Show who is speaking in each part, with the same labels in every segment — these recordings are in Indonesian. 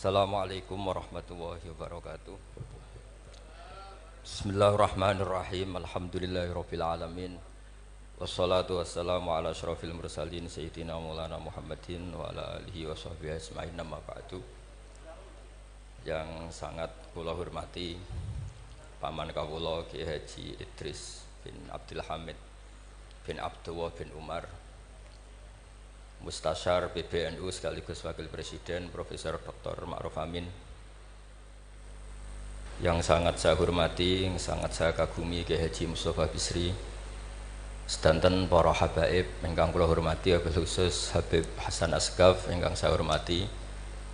Speaker 1: Assalamualaikum warahmatullahi wabarakatuh. Bismillahirrahmanirrahim. Alhamdulillahirabbil alamin. Wassalatu wassalamu ala asyrafil mursalin sayyidina Maulana Muhammadin wa ala alihi wa sahbihi ajmain, amma ba'du. Yang sangat kula hormati paman kawula Ki Haji Idris bin Abdul Hamid bin Abdullah bin Umar, Mustasyar PBNU sekaligus Wakil Presiden Profesor Dr. Ma'ruf Amin, yang sangat saya hormati, yang sangat saya kagumi Ki Haji Mustafa Bisri, sedanten para habaib ingkang kula hormati, wabil khusus Habib Hasan Asgaf ingkang saya hormati,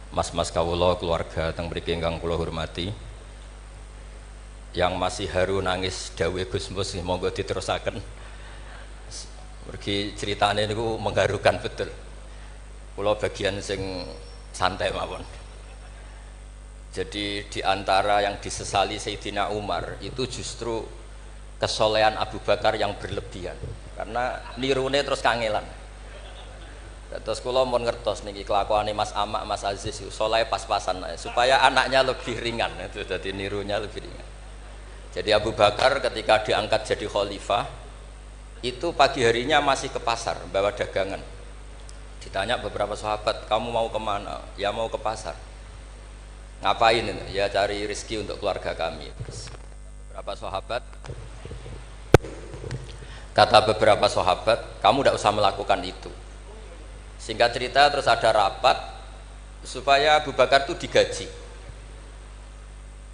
Speaker 1: mas-mas kawula keluarga teng mriki ingkang kula hormati, yang masih haru nangis dawuh Gus Mus monggo diterusaken. Mergi ceritane niku mengharukan betul. Kula bagian sing santai mawon. Jadi di antara yang disesali Sayyidina Umar itu justru kesolehan Abu Bakar yang berlebihan, karena nirune terus kangelan. Terus kula mun ngertos niki kelakuane Mas Amak, Mas Aziz soleh pas-pasan supaya anaknya lebih ringan, itu jadi nirunya lebih ringan. Jadi Abu Bakar ketika diangkat jadi khalifah itu pagi harinya masih ke pasar bawa dagangan. Ditanya beberapa sahabat, kamu mau kemana? Ya mau ke pasar. Ngapain itu? Ya cari rezeki untuk keluarga kami. Beberapa sahabat, kata beberapa sahabat, kamu tidak usah melakukan itu. Singkat cerita terus ada rapat supaya Abu Bakar itu digaji.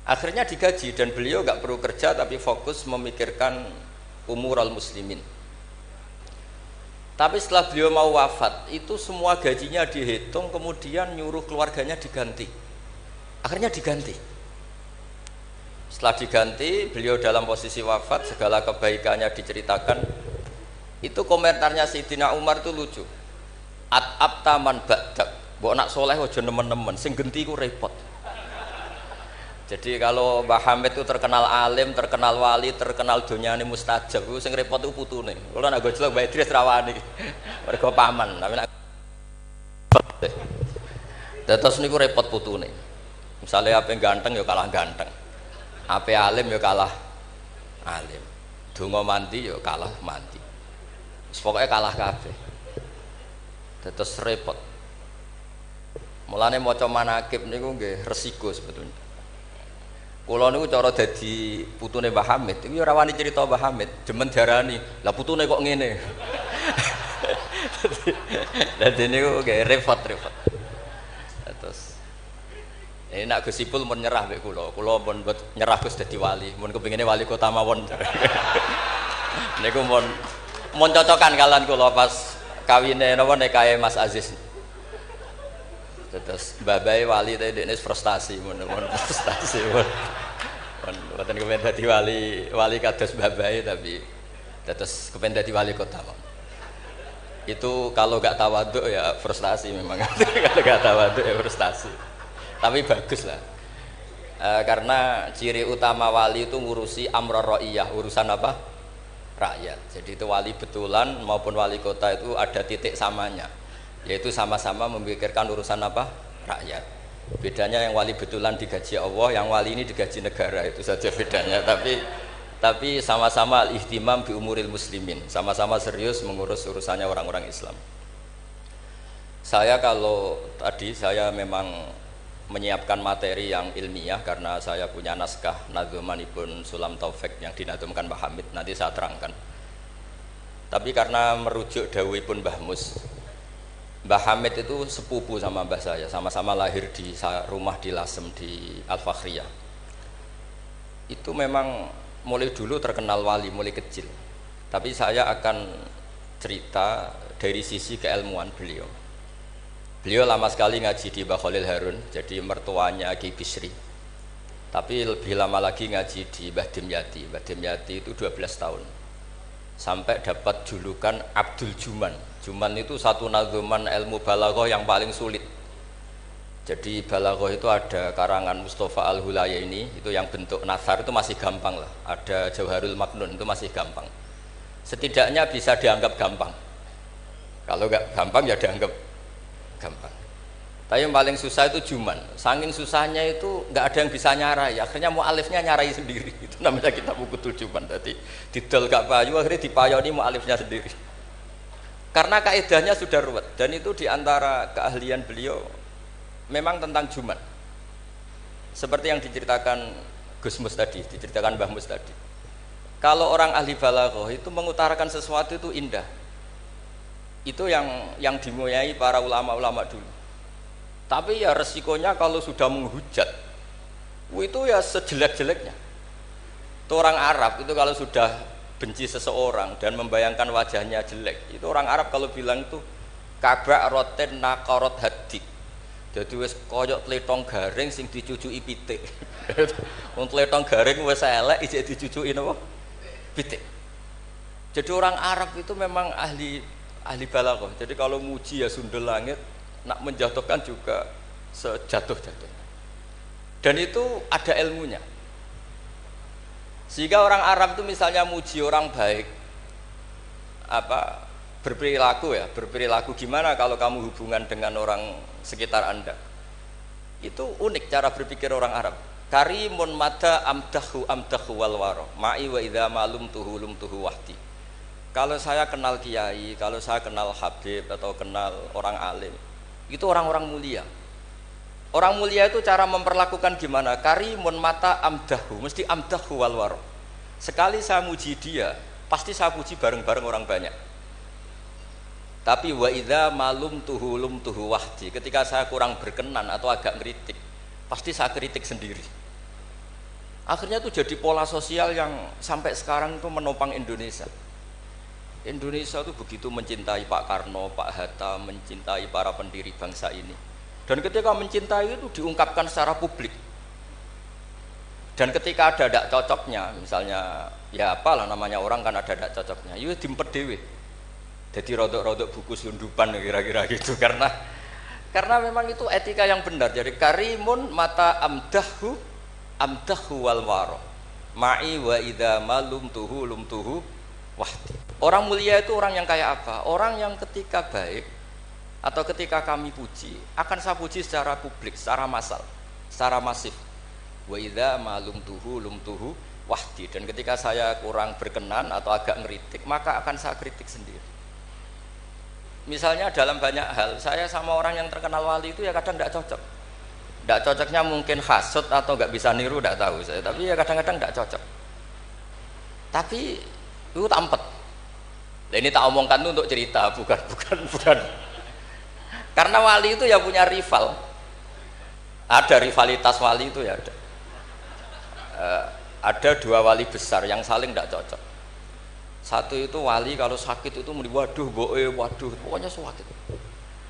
Speaker 1: Akhirnya digaji dan beliau nggak perlu kerja tapi fokus memikirkan umurul muslimin. Tapi setelah beliau mau wafat, itu semua gajinya dihitung, kemudian nyuruh keluarganya diganti. Akhirnya diganti. Setelah diganti, beliau dalam posisi wafat, segala kebaikannya diceritakan. Itu komentarnya Sayyidina Umar itu lucu. At-abta man ba'dak, mbok nak soleh aja nemen-nemen, sing genti ku repot. Jadi kalau Mbah Hamid itu terkenal alim, terkenal wali, terkenal donyane mustajab, itu sing repot itu putune. Kalau nak gojlok Mbah Idris rawani, mereka paman. Tapi nak terus niku repot putune. Misalnya apa yang ganteng ya kalah ganteng, apa alim ya kalah alim, donga mandi ya kalah mandi. Pokoknya kalah kabeh. Terus repot. Mulane maca manaqib niku nggih resiko sebetulnya. Kula niku cara dadi putune Mbah Hamid iki ora wani cerita Mbah Hamid, demen diarani, lah putune kok ngene. Dadi niku nggih repot. Terus ini nak Gus Ipul mun nyerah mbek kula mun nyerah Gus dadi wali, mun kepingine wali kota mawon. Niku mun cocokan kalian kula pas kawine napa nikahe Mas Aziz. Terus babai wali tadi ini frustasi, mun frustasi, bukan kepen dadi wali kados babai, tapi terus kepen dadi wali kota. Itu kalau gak tawaduk ya frustasi memang. Kalau gak tawaduk ya frustasi. Tapi bagus lah, karena ciri utama wali itu ngurusi amror ro'iyah, urusan apa? Rakyat. Jadi itu wali betulan maupun wali kota itu ada titik samanya, yaitu sama-sama memikirkan urusan apa? Rakyat. Bedanya yang wali betulan digaji Allah, yang wali ini digaji negara, itu saja bedanya. Tapi sama-sama al-ihtimam bi umuril muslimin, sama-sama serius mengurus urusannya orang-orang Islam. Saya kalau tadi saya memang menyiapkan materi yang ilmiah karena saya punya naskah nadzumanipun Sulam Taufik yang dinadzumkan Mbah Hamid, nanti saya terangkan. Tapi karena merujuk dawuhipun Mbah Mus, Mbah Hamid itu sepupu sama mbah saya, sama-sama lahir di rumah di Lasem di Al-Fakhriyah. Itu memang mulai dulu terkenal wali, mulai kecil. Tapi saya akan cerita dari sisi keilmuan beliau. Beliau lama sekali ngaji di Mbah Khalil Harun, jadi mertuanya Ki Bisri. Tapi lebih lama lagi ngaji di Mbah Dimyati. Mbah Dimyati itu 12 tahun. Sampai dapat julukan Abdul Juman. Juman itu satu nadzuman ilmu balaghah yang paling sulit. Jadi balaghah itu ada karangan Mustafa Al-Hulayaini, itu yang bentuk nasar itu masih gampang lah. Ada Jauharul Maknun itu masih gampang. Setidaknya bisa dianggap gampang. Kalau nggak gampang ya dianggap gampang. Tapi yang paling susah itu juman. Saking susahnya itu nggak ada yang bisa nyarai. Akhirnya mu'alifnya nyarai sendiri. Itu namanya kitab Bukutul Juman. Tadi didol gak payu, akhirnya dipayoni mu'alifnya sendiri. Karena kaidahnya sudah ruwet dan itu diantara keahlian beliau memang tentang juman. Seperti yang diceritakan Gus Mus tadi, diceritakan Mbah Mus tadi. Kalau orang ahli balaghah itu mengutarakan sesuatu itu indah. Itu yang dimulyai para ulama-ulama dulu. Tapi ya resikonya kalau sudah menghujat, itu ya sejelek-jeleknya. Itu orang Arab itu kalau sudah benci seseorang dan membayangkan wajahnya jelek, itu orang Arab kalau bilang itu kabak roten nakarot hadik. Jadi wis koyok tletong garing sing dicucuki pitik. Wong tletong garing wis elek ijek dicucuki napa? Pitik. Jadi orang Arab itu memang ahli balaghah. Jadi kalau muji ya sundel langit, nak menjatuhkan juga sejatuh-jatuhnya. Dan itu ada ilmunya. Sehingga orang Arab itu misalnya muji orang baik, berperilaku gimana kalau kamu hubungan dengan orang sekitar Anda. Itu unik cara berpikir orang Arab. Karimun mata amdahu wal waro ma'i wa idza malum tuhu wahdi. Kalau saya kenal kiai, kalau saya kenal habib atau kenal orang alim, itu orang-orang mulia. Orang mulia itu cara memperlakukan gimana? Karimun mata amdahu, mesti amdahu wal waro. Sekali saya muji dia, pasti saya puji bareng-bareng orang banyak. Tapi wa idza malum tuhu wahdi, ketika saya kurang berkenan atau agak ngeritik, pasti saya kritik sendiri. Akhirnya itu jadi pola sosial yang sampai sekarang itu menopang Indonesia. Indonesia itu begitu mencintai Pak Karno, Pak Hatta, mencintai para pendiri bangsa ini. Dan ketika mencintai itu diungkapkan secara publik. Dan ketika ada tidak cocoknya, misalnya ya apalah namanya orang kan ada tidak cocoknya, itu dimpet dewe. Jadi rodok-rodok buku sundupan kira-kira gitu karena memang itu etika yang benar. Jadi karimun mata amdahu wal waro ma'i wa idza malum tuhu wahdi. Orang mulia itu orang yang kayak apa? Orang yang ketika baik atau ketika kami puji akan saya puji secara publik, secara massal, secara masif. Wa idza malum tuhu wahdi. Dan ketika saya kurang berkenan atau agak ngeritik, maka akan saya kritik sendiri. Misalnya dalam banyak hal, saya sama orang yang terkenal wali itu ya kadang tidak cocok. Tidak cocoknya mungkin hasut atau nggak bisa niru, tidak tahu saya. Tapi ya kadang-kadang tidak cocok. Tapi itu tampet. Nah, ini tak omongkan itu untuk cerita, bukan. Karena wali itu ya punya rival. Ada rivalitas wali itu ya ada. Ada dua wali besar yang saling tidak cocok. Satu itu wali kalau sakit itu muni waduh pokoknya sakit.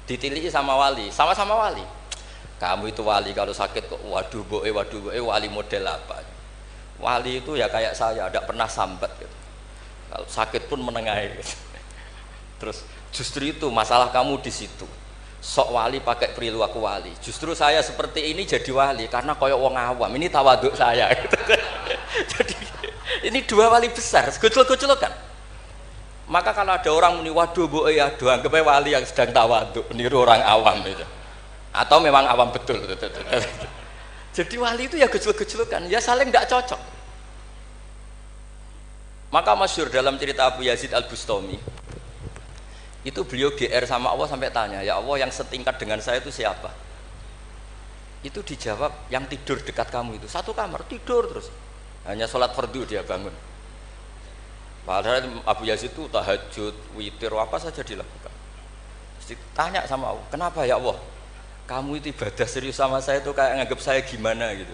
Speaker 1: Ditiliki sama wali, sama-sama wali. Kamu itu wali kalau sakit kok waduh wali model apa? Wali itu ya kayak saya, tidak pernah sambat gitu. Kalau sakit pun menengahi gitu. Terus justru itu masalah kamu di situ. Sok wali pakai perilaku wali. Justru saya seperti ini jadi wali karena koyok wong awam. Ini tawaduk saya gitu. Jadi ini dua wali besar, gojlok-gojlok kan. Maka kalau ada orang muni waduh anggap wali yang sedang tawaduk, niru orang awam itu. Atau memang awam betul. Jadi wali itu ya gejlok-gejlokan, ya saling tidak cocok. Maka masyhur dalam cerita Abu Yazid Al-Bustami, itu beliau GR sama Allah sampai tanya, ya Allah yang setingkat dengan saya itu siapa? Itu dijawab yang tidur dekat kamu itu, satu kamar tidur terus, hanya sholat fardu dia bangun. Padahal Abu Yazid itu tahajud, witir, apa saja dilakukan. Tanya sama Allah, kenapa ya Allah? Kamu itu ibadah serius sama saya itu kayak nganggap saya gimana gitu.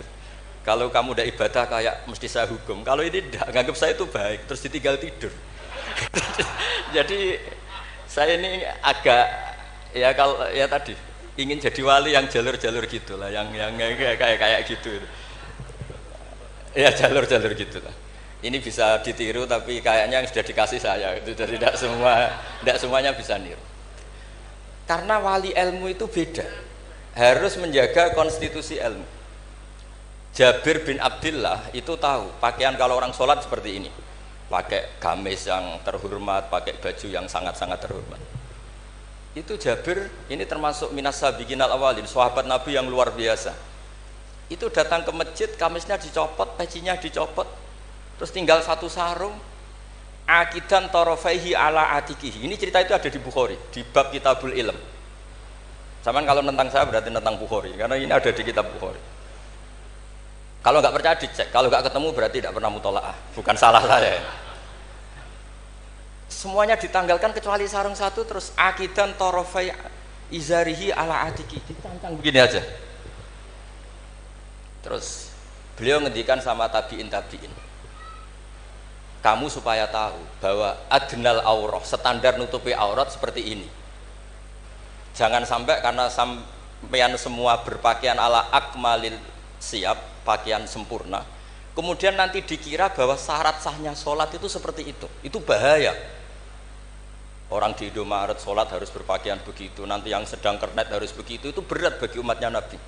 Speaker 1: Kalau kamu udah ibadah kayak mesti saya hukum. Kalau ini tidak, nganggap saya itu baik, terus ditinggal tidur. Jadi saya ini agak ya kalau ya tadi ingin jadi wali yang jalur-jalur gitulah, yang kayak gitu. Ya jalur-jalur gitulah. Ini bisa ditiru tapi kayaknya yang sudah dikasih saya itu, jadi tidak semuanya bisa niru. Karena wali ilmu itu beda, harus menjaga konstitusi ilmu. Jabir bin Abdillah itu tahu pakaian kalau orang sholat seperti ini, pakai gamis yang terhormat, pakai baju yang sangat-sangat terhormat. Itu Jabir ini termasuk minas sabiqinal awalin, sahabat Nabi yang luar biasa. Itu datang ke masjid, kamisnya dicopot, pecinya dicopot, terus tinggal satu sarung, akidan tarafaihi ala atikihi. Ini cerita itu ada di Bukhari, di bab Kitabul Ilm. Samaan kalau tentang saya berarti tentang Bukhari, karena ini ada di kitab Bukhari. Kalau nggak percaya dicek, kalau nggak ketemu berarti tidak pernah mutolaah, bukan salah saya. Semuanya ditanggalkan kecuali sarung satu, terus akidan tarafai izarihi ala atiki, ditancang begini aja. Terus beliau ngendikan sama tabiin, kamu supaya tahu bahwa adnal aurah, standar nutupi aurat seperti ini. Jangan sampai karena sampean semua berpakaian ala akmalil siap, pakaian sempurna, kemudian nanti dikira bahwa syarat sahnya sholat itu seperti itu bahaya. Orang di Indomaret sholat harus berpakaian begitu, nanti yang sedang kernet harus begitu, itu berat bagi umatnya Nabi.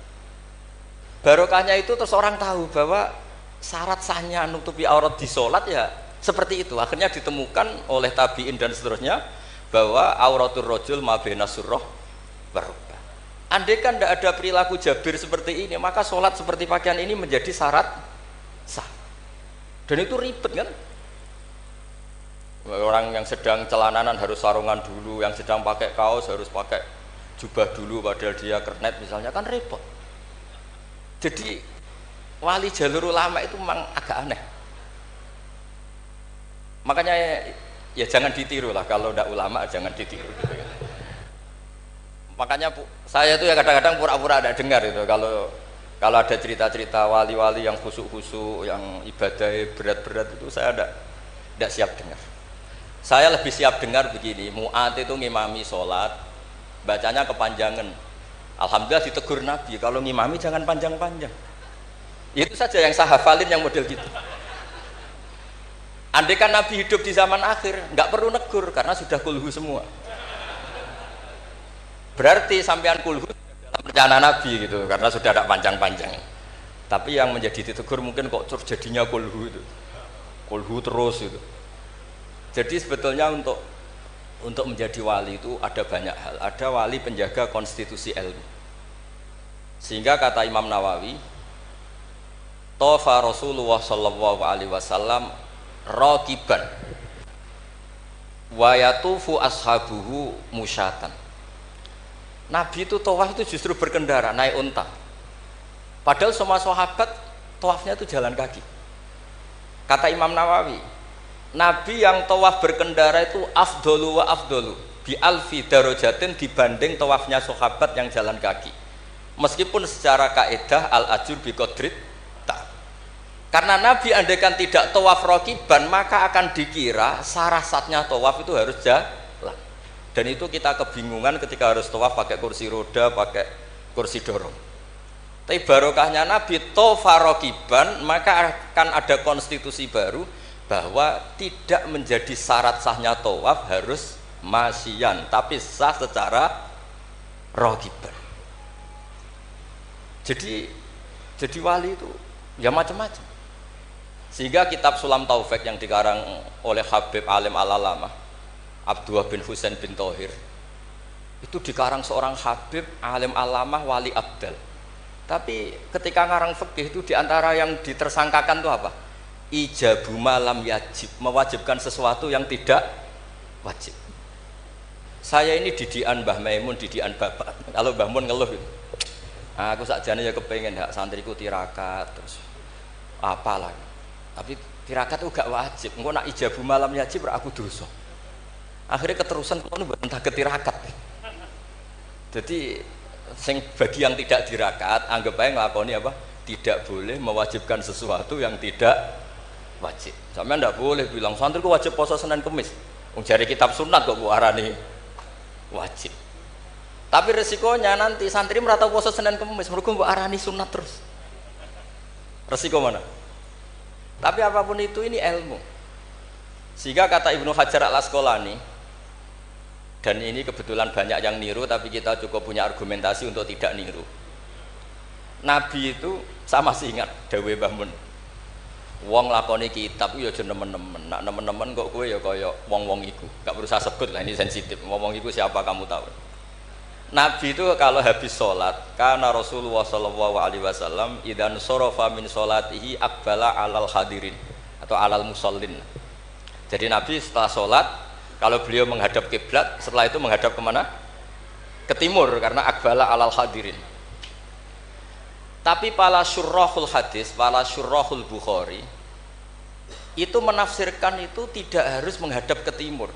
Speaker 1: Barokahnya itu terus orang tahu bahwa syarat sahnya nutupi aurat di sholat ya seperti itu. Akhirnya ditemukan oleh tabiin dan seterusnya bahwa auratul rajul ma baina surrah warukbah. Andai kan tidak ada perilaku Jabir seperti ini, maka sholat seperti pakaian ini menjadi syarat sah. Dan itu ribet kan? Orang yang sedang celananan harus sarungan dulu, yang sedang pakai kaos harus pakai jubah dulu, padahal dia kernet misalnya, kan repot. Jadi wali jalur ulama itu memang agak aneh. Makanya ya jangan ditiru lah, kalau tidak ulama jangan ditiru gitu ya. Makanya saya itu ya kadang-kadang pura-pura ada dengar itu kalau ada cerita-cerita wali-wali yang khusyuk-khusyuk, yang ibadah berat-berat itu saya tidak siap dengar. Saya lebih siap dengar begini, Mu'ad itu ngimami sholat, bacanya kepanjangan. Alhamdulillah ditegur Nabi, kalau ngimami jangan panjang-panjang. Itu saja yang saya hafalin yang model gitu. Andai kan Nabi hidup di zaman akhir, nggak perlu negur karena sudah kulhu semua. Berarti sampean kulhu dalam rencana Nabi gitu, karena sudah ada panjang-panjang. Tapi yang menjadi ditegur mungkin kok jadinya kulhu itu, kulhu terus itu. Jadi sebetulnya untuk menjadi wali itu ada banyak hal. Ada wali penjaga konstitusi ilmu. Sehingga kata Imam Nawawi, Tofa Rasulullah sallallahu alaihi wasallam raqiban wa yatufu ashabuhu musyatan. Nabi itu tawaf itu justru berkendara, naik unta. Padahal semua sahabat tawafnya itu jalan kaki. Kata Imam Nawawi, Nabi yang tawaf berkendara itu afdolu wa afdolu bi alfi darajatin dibanding tawafnya sahabat yang jalan kaki. Meskipun secara kaidah al ajur bi qadrit ta. Karena Nabi andaikan tidak tawaf raqiban maka akan dikira sarasatnya tawaf itu harus jalan. Dan itu kita kebingungan ketika harus tawaf pakai kursi roda, pakai kursi dorong. Tapi barokahnya Nabi tawafa raqiban maka akan ada konstitusi baru bahwa tidak menjadi syarat sahnya tawaf harus masyian, tapi sah secara raqiban. Jadi wali itu ya macam-macam. Sehingga kitab Sulam Taufik yang dikarang oleh Habib Alim Al-Alamah Abdullah bin Husain bin Thohir itu dikarang seorang Habib Alim Alamah wali abdal. Tapi ketika ngarang fikih itu diantara yang ditersangkakan itu apa? Ijabu malam yajib, mewajibkan sesuatu yang tidak wajib. Saya ini didikan Mbah Maimun, didikan bapak. Kalau Mbah Mun ngeluh gitu, aku sakjane ya kepengen hak santriku tirakat terus apalah. Tapi tirakat itu gak wajib. Engko nak ijabu malam yajib aku dosa. Akhirnya keterusan kono mboten saged tirakat. Jadi sing bagi yang tidak tirakat anggap aja nglakoni apa? Tidak boleh mewajibkan sesuatu yang tidak wajib. Sampeyan ndak boleh bilang santriku wajib poso Senin Kamis. Wong jare kitab sunat kok mbok arani wajib. Tapi resikonya nanti santri merata poso Senin Kamis mergo mbok arani sunat terus. Resiko mana? Tapi apapun itu ini ilmu. Sehingga kata Ibnu Hajar Al-Asqalani, dan ini kebetulan banyak yang niru tapi kita cukup punya argumentasi untuk tidak niru. Nabi itu sama sih ingat dawe Mbah Mun. Wong lakoni kitab ya aja nemen-nemen. Nak nemen-nemen kok kowe ya kaya wong-wong iku. Gak berusaha sebut lah, ini sensitif. Wong-wong iku siapa kamu tahu. Nabi itu kalau habis sholat, karena Rasulullah Shallallahu Alaihi Wasallam idan sorofa min sholatihi akbala alal hadirin atau alal musallin. Jadi Nabi setelah sholat, kalau beliau menghadap kiblat, setelah itu menghadap kemana? Ke timur, karena akbala alal hadirin. Tapi para syurrahul hadis, para syurrahul Bukhari itu menafsirkan itu tidak harus menghadap ke timur.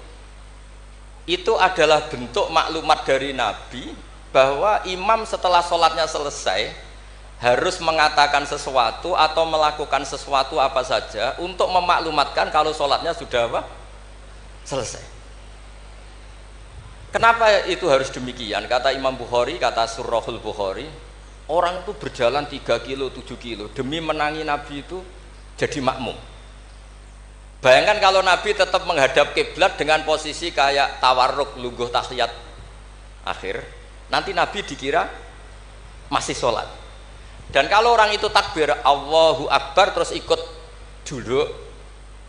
Speaker 1: Itu adalah bentuk maklumat dari Nabi bahwa imam setelah sholatnya selesai harus mengatakan sesuatu atau melakukan sesuatu apa saja untuk memaklumatkan kalau sholatnya sudah apa? Selesai. Kenapa itu harus demikian? Kata Imam Bukhari, kata Surahul Bukhari, orang itu berjalan 3 kilo, 7 kilo demi menangi Nabi itu jadi makmum. Bayangkan kalau Nabi tetap menghadap kiblat dengan posisi kayak tawarruk lungguh tahiyat akhir, nanti Nabi dikira masih sholat. Dan kalau orang itu takbir Allahu Akbar terus ikut duduk,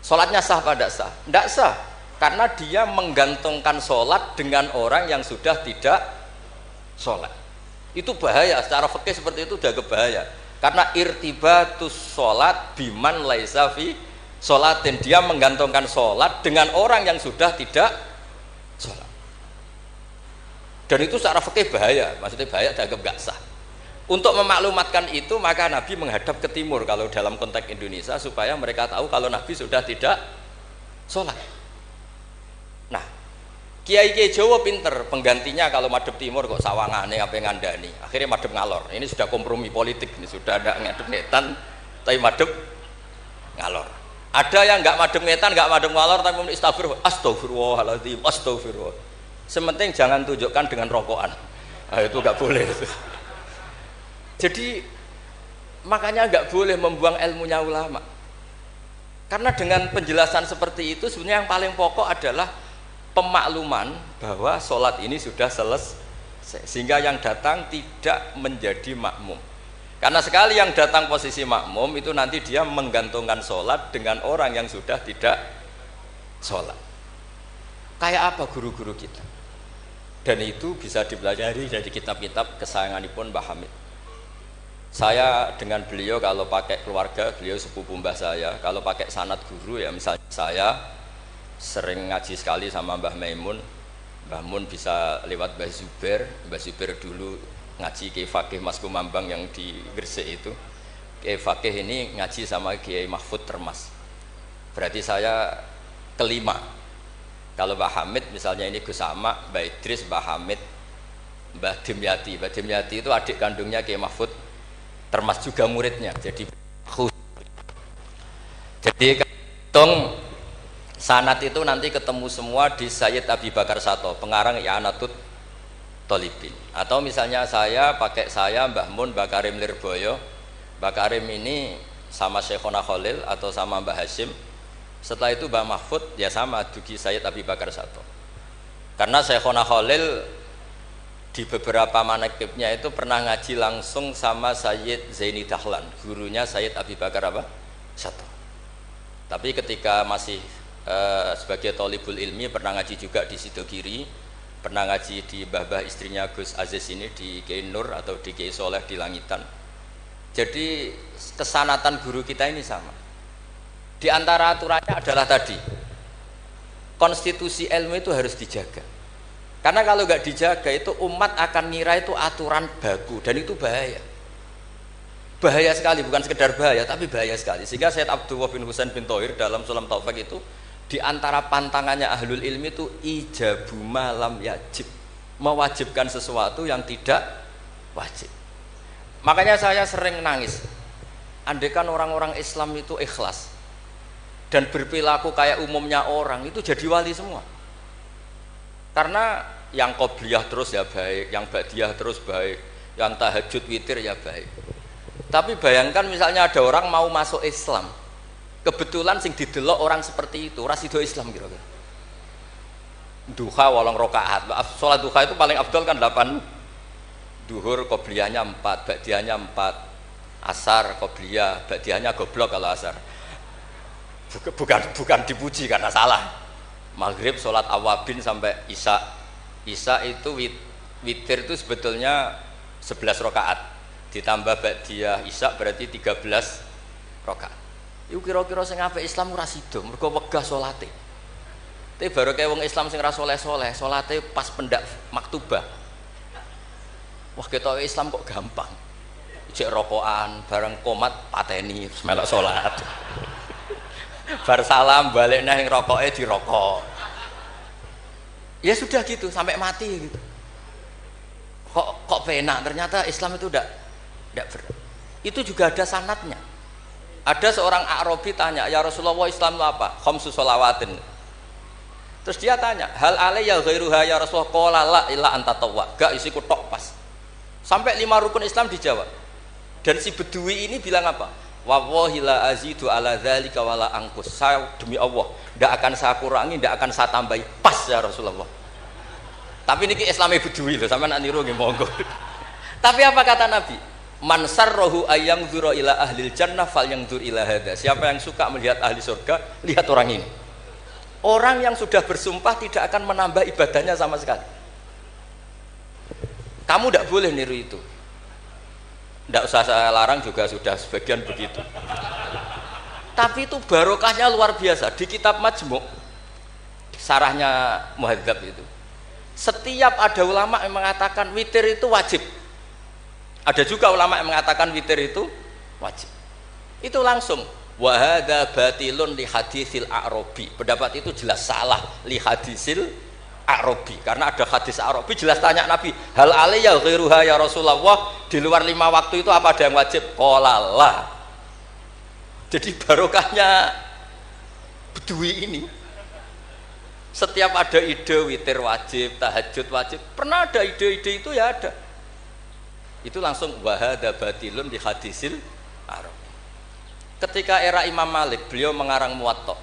Speaker 1: sholatnya sah apa tidak sah? Tidak sah, karena dia menggantungkan sholat dengan orang yang sudah tidak sholat. Itu bahaya, secara fikih seperti itu udah bahaya, karena irtibatus sholat biman laisa fi sholatin, dia menggantungkan sholat dengan orang yang sudah tidak sholat. Dan itu secara fikih bahaya, maksudnya bahaya dianggap gak sah. Untuk memaklumatkan itu maka Nabi menghadap ke timur kalau dalam konteks Indonesia, supaya mereka tahu kalau Nabi sudah tidak sholat. Nah, kiai-kiai Jawa pinter, penggantinya kalau madhep timur kok sawangane apa ngandani, akhirnya madhep ngalor. Ini sudah kompromi politik, ini sudah ada ngadep netan tapi madhep ngalor. Ada yang nggak madem ngetan, nggak madem ngalor, tapi muni astagfirullahaladzim, astagfirullah. Sementing jangan tunjukkan dengan rokokan. Nah, itu nggak boleh. Jadi makanya nggak boleh membuang ilmunya ulama. Karena dengan penjelasan seperti itu sebenarnya yang paling pokok adalah pemakluman bahwa sholat ini sudah selesai, sehingga yang datang tidak menjadi makmum. Karena sekali yang datang posisi makmum itu nanti dia menggantungkan sholat dengan orang yang sudah tidak sholat. Kayak apa guru-guru kita? Dan itu bisa dipelajari dari kitab-kitab kesayanganipun Mbah Hamid. Saya dengan beliau kalau pakai keluarga, beliau sepupu mbah saya. Kalau pakai sanad guru ya, misalnya saya sering ngaji sekali sama Mbah Maimun. Mbah Mun bisa lewat Mbah Zubair. Mbah Zubair dulu ngaji Kiai Fakih Mas Kumambang yang di Gresik itu. Kiai Fakih ini ngaji sama Kiai Mahfud Termas. Berarti saya kelima. Kalau Mbah Hamid misalnya ini Gus Sama, Mbah Idris, Mbah Hamid, Mbah Dimyati. Mbah Dimyati itu adik kandungnya Kiai Mahfud Termas, juga muridnya. Jadi hitung sanad itu nanti ketemu semua di Sayyid Abi Bakar Sato, pengarang I'anatul Thalibin. Atau misalnya saya pakai Mbah Mun, Mbah Karim Lirboyo. Mbah Karim ini sama Syekhona Khalil atau sama Mbah Hashim. Setelah itu Mbah Mahfud ya sama dugi Sayyid Abi Bakar Sato. Karena Syekhona Khalil di beberapa manaqibnya itu pernah ngaji langsung sama Sayyid Zaini Dahlan, gurunya Sayyid Abi Bakar apa? Sato. Tapi ketika masih sebagai thalibul ilmi pernah ngaji juga di Sidogiri, pernah ngaji di mbah-mbah istrinya Gus Aziz ini di Kiai Nur atau di Kiai Soleh di Langitan. Jadi kesanatan guru kita ini sama. Di antara aturannya adalah tadi, konstitusi ilmu itu harus dijaga. Karena kalau nggak dijaga itu umat akan ngira itu aturan baku, dan itu bahaya. Bahaya sekali, bukan sekedar bahaya tapi bahaya sekali. Sehingga Sayyid Abdullah bin Husain bin Thohir dalam Sulam Taufik itu, di antara pantangannya ahlul ilmi itu ijabu malam yajib, mewajibkan sesuatu yang tidak wajib. Makanya saya sering nangis, andaikan orang-orang Islam itu ikhlas dan berperilaku kayak umumnya orang, itu jadi wali semua. Karena yang qobliyah terus ya baik, yang ba'diyah terus baik, yang tahajud witir ya baik. Tapi bayangkan misalnya ada orang mau masuk Islam, kebetulan sing didelok orang seperti itu rasido Islam kira-kira. Duha 8 rakaat. Salat duha itu paling afdal kan 8. Duhur qobliyahnya 4, ba'diyahnya 4. Asar qobliyah, ba'diyahnya goblok kalau asar. Bukan dipuji karena salah. Maghrib salat awabin sampai isya. Isya itu witir itu sebetulnya 11 rakaat ditambah ba'diyah isya berarti 13 rakaat. Iku kira-kira sing apik Islam ora sida, mergo wegah salate. Tapi baru kayak wong Islam sing ra saleh-saleh, salate pas pendak maktubah. Wah ketok Islam kok gampang. Ijek rokokan, bareng komat pateni melok salat. Bar salam balik nang rokoke dirokok. Ya sudah gitu sampai mati gitu. Kok penak, ternyata Islam itu tidak berat. Itu juga ada sanadnya. Ada seorang Arabi tanya, ya Rasulullah Islam itu apa? Khamsu sholawatin. Terus dia tanya, hal alayya ghairuha ya Rasulullah? Qala la illa anta tawwa. Gak isiku tok pas. Sampai 5 rukun Islam dijawab. Dan si Bedui ini bilang apa? Wallahi la azidu ala dzalika wala angkus. Saya demi Allah, tidak akan saya kurangi, tidak akan saya tambahi. Pas ya Rasulullah. Tapi ini Islamnya Bedui loh, sama nak niru nggih monggo. Tapi apa kata Nabi? Man sarrahu ayyang dzura ila ahlil jannah falyangdzur ila hadza. Siapa yang suka melihat ahli surga, lihat orang ini. Orang yang sudah bersumpah tidak akan menambah ibadahnya sama sekali. Kamu tidak boleh niru itu. Tidak usah saya larang juga sudah sebagian begitu. Tapi itu barokahnya luar biasa. Di kitab Majmu' sarahnya Muhadzab itu. Setiap ada ulama yang mengatakan witir itu wajib. Ada juga ulama yang mengatakan witir itu wajib. Itu langsung wa hadza batilun li hadisil a'rabi. Pendapat itu jelas salah li hadisil a'rabi. Karena ada hadis a'rabi jelas tanya Nabi, hal alayya ghairuha ya Rasulullah, di luar 5 waktu itu apa ada yang wajib? Qala la. Jadi barokahnya Bedui ini. Setiap ada ide witir wajib, tahajud wajib, pernah ada ide-ide itu ya ada. Itu langsung wa hadza batilun li hadisil a'rabi. Ketika era Imam Malik, beliau mengarang Muwatta.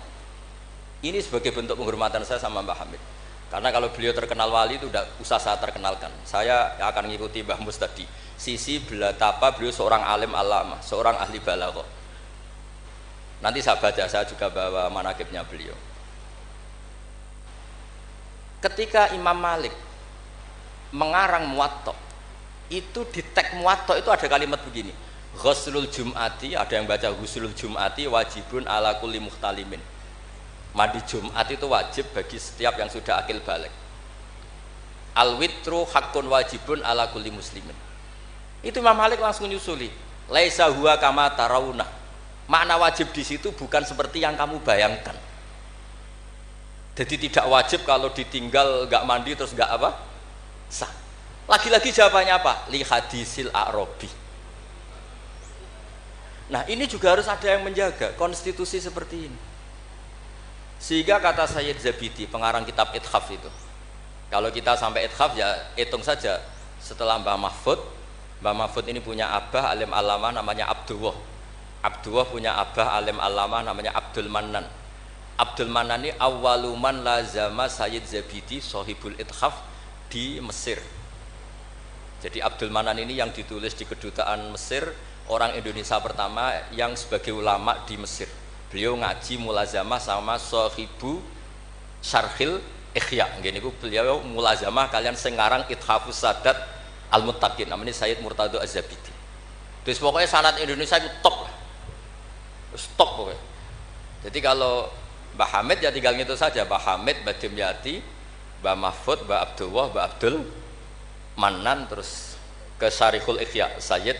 Speaker 1: Ini sebagai bentuk penghormatan saya sama Mbah Hamid. Karena kalau beliau terkenal wali itu tidak usah saya terkenalkan. Saya akan mengikuti Mbah Mus tadi. Sisi betapa beliau seorang alim alama, seorang ahli balaghah. Nanti saya baca, saya juga bawa manaqibnya beliau. Ketika Imam Malik mengarang Muwatta, itu di teks Muwatta itu ada kalimat begini. Ghuslul Jum'ati, ada yang baca Ghuslul Jum'ati wajibun ala kulli muhtalimin. Mandi Jumat itu wajib bagi setiap yang sudah akil balik. Al-witru hakun wajibun ala kulli muslimin. Itu Imam Malik langsung nyusuli. Laisa huwa kama tarawna. Makna wajib di situ bukan seperti yang kamu bayangkan. Jadi tidak wajib kalau ditinggal nggak mandi terus nggak apa? Sah. Lagi-lagi jawabannya apa? Li hadisil a'rabi. Nah ini juga harus ada yang menjaga konstitusi seperti ini. Sehingga kata Sayyid Zabidi, pengarang kitab Ithaf itu, kalau kita sampai Ithaf ya hitung saja. Setelah Mbah Mahfud ini punya abah alim alama namanya Abdullah. Abdullah punya abah alim alama namanya Abdul Mannan. Abdul Mannan ini awaluman lazama Sayyid Zabidi Sohibul Ithaf di Mesir. Jadi Abdul Mannan ini yang ditulis di kedutaan Mesir, orang Indonesia pertama yang sebagai ulama di Mesir. Beliau ngaji mulazamah sama Sohibu Syarhil Ikhya. Gini beliau mulazamah kalian sengarang Ithafus Sadat Al-Muttaqin, namanya Sayyid Murtado Az-Zabidi. Terus pokoknya sanad Indonesia itu top pokoknya. Jadi kalau Mbah Hamid ya tinggal gitu saja, Mbah Hamid, Mbah Dimyati, Mbah Mahfud, Mbah Abdullah, Mbah Abdul Manan, terus ke Syarihul Ikhya Sayyid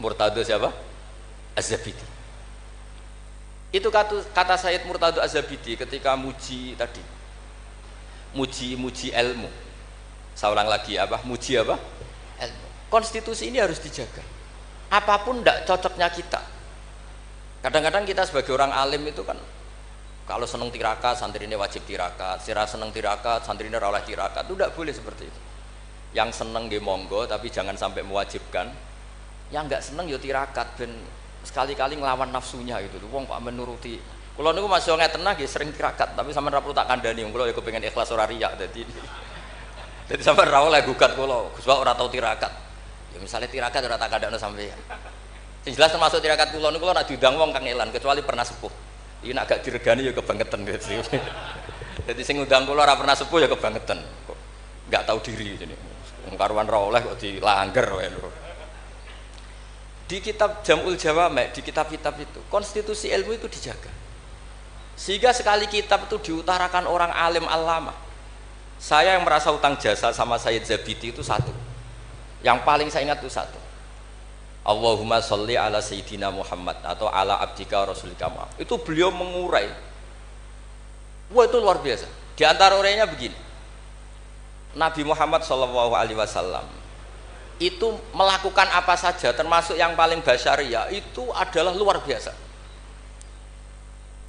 Speaker 1: Murtado siapa? Az-Zabidi. Itu kata Sayyid Murtado Az-Zabidi ketika muji tadi, muji ilmu. Saya ulang lagi apa? Muji apa? Ilmu. Konstitusi ini harus dijaga. Apapun tidak cocoknya kita. Kadang-kadang kita sebagai orang alim itu kan kalau seneng tirakat, santri ini wajib tirakat. Sira seneng tirakat, santri ini rawlah tirakat. Itu tidak boleh seperti itu. Yang seneng nggih monggo, tapi jangan sampai mewajibkan. Yang enggak seneng ya tirakat, ben sekali-kali ngelawan nafsunya gitu. Wong kok menuruti. Kula niku masih ngeten nggih sering tirakat, tapi sampean ra perlu tak kandhani. Kula ya kepengin ikhlas ora riyak dadi. Dadi sampean ra oleh gugat kula, Gus Wak ora tau tirakat. Ya misalnya tirakat ora tak kandhani sampean. Sing jelas termasuk tirakat kula niku ora diundang wong kang elan kecuali pernah sepuh. Iki nek gak diregani ya kebangetan gitu. Jadi sing ngundang kula ora pernah sepuh ya kebangetan. Kok enggak tahu diri jadi. karuan ra oleh kok dilanggar wae lho. Di kitab Jam'ul Jawami', di kitab-kitab itu konstitusi ilmu itu dijaga. Sehingga sekali kitab itu diutarakan orang alim alama. Saya yang merasa utang jasa sama Sayyid Zabidi itu satu. Yang paling saya ingat itu satu. Allahumma sholli ala sayyidina Muhammad atau ala abdika rasulika Muhammad. Itu beliau mengurai. Wah, itu luar biasa. Di antara urainya begini. Nabi Muhammad sallallahu alaihi wasallam itu melakukan apa saja termasuk yang paling basyariah itu adalah luar biasa.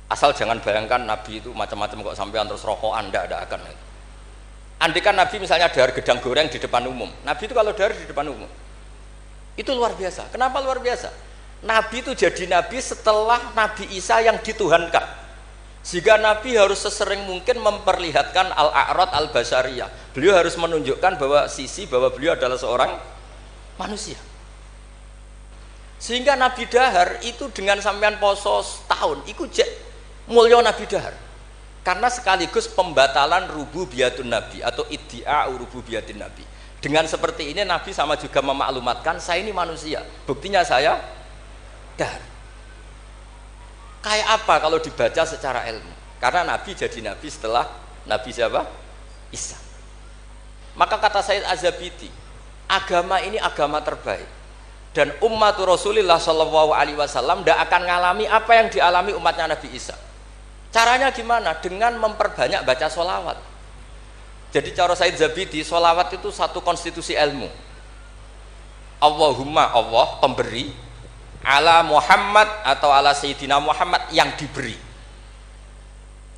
Speaker 1: Asal jangan bayangkan Nabi itu macam-macam kok sampean terus rokokan, ada akan. Andai kan Nabi misalnya dahar gedang goreng di depan umum, Nabi itu kalau dahar di depan umum itu luar biasa. Kenapa luar biasa? Nabi itu jadi Nabi setelah Nabi Isa yang dituhankan, sehingga Nabi harus sesering mungkin memperlihatkan al-a'rad al-basyariyah. Beliau harus menunjukkan bahwa beliau adalah seorang manusia. Sehingga Nabi dahar itu dengan sampean poso setahun itu mulya Nabi dahar, karena sekaligus pembatalan rububiyatun Nabi atau iddia rububiyatin Nabi. Dengan seperti ini Nabi sama juga memaklumatkan saya ini manusia, buktinya saya dahar. Kayak apa kalau dibaca secara ilmu? Karena Nabi jadi Nabi setelah Nabi siapa? Isa. Maka kata Sayyid Az-Zabidi, agama ini agama terbaik, dan umat Rasulullah Shallallahu Alaihi Wasallam tidak akan mengalami apa yang dialami umatnya Nabi Isa. Caranya gimana? Dengan memperbanyak baca sholawat. Jadi cara Sayyid Zabidi, sholawat itu satu konstitusi ilmu. Allahumma, Allah pemberi, ala Muhammad atau ala Sayyidina Muhammad yang diberi.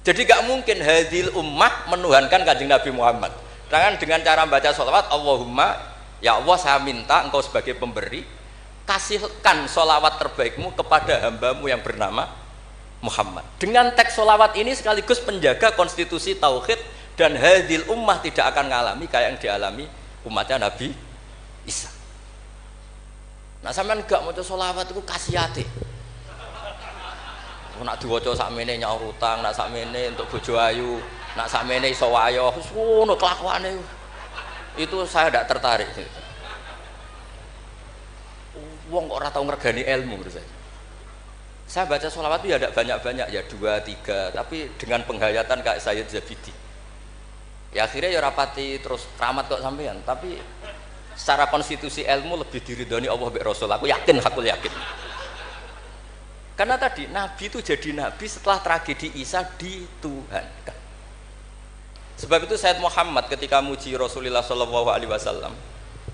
Speaker 1: Jadi gak mungkin hadil ummah menuhankan kanjeng Nabi Muhammad. Dengan cara baca sholawat, Allahumma, ya Allah saya minta engkau sebagai pemberi, kasihkan sholawat terbaikmu kepada hambamu yang bernama Muhammad. Dengan teks sholawat ini sekaligus penjaga konstitusi tauhid, dan hadil ummah tidak akan mengalami kayak yang dialami umatnya Nabi Isa. Nah sampean gak maca sholawat itu kasihate. Nak diwaca sakmene nyaur utang, nak sakmene untuk bojo ayu, nak sakmene iso wayo, wis ngono kelakuane. Itu saya tidak tertarik. Wong kok ora tau ngregani ilmu menurut saya. Saya baca sholawat itu ya tidak banyak-banyak, ya 2, 3, tapi dengan penghayatan kayak Sayyid Zabidi. Ya akhirnya ya rapati terus keramat kok sampean, tapi secara konstitusi ilmu lebih diridhoni Allah mbek Rasul. Aku yakin. Karena tadi Nabi itu jadi Nabi setelah tragedi Isa dituhankan. Sebab itu Sayyid Muhammad ketika muji Rasulullah Shallallahu Alaihi Wasallam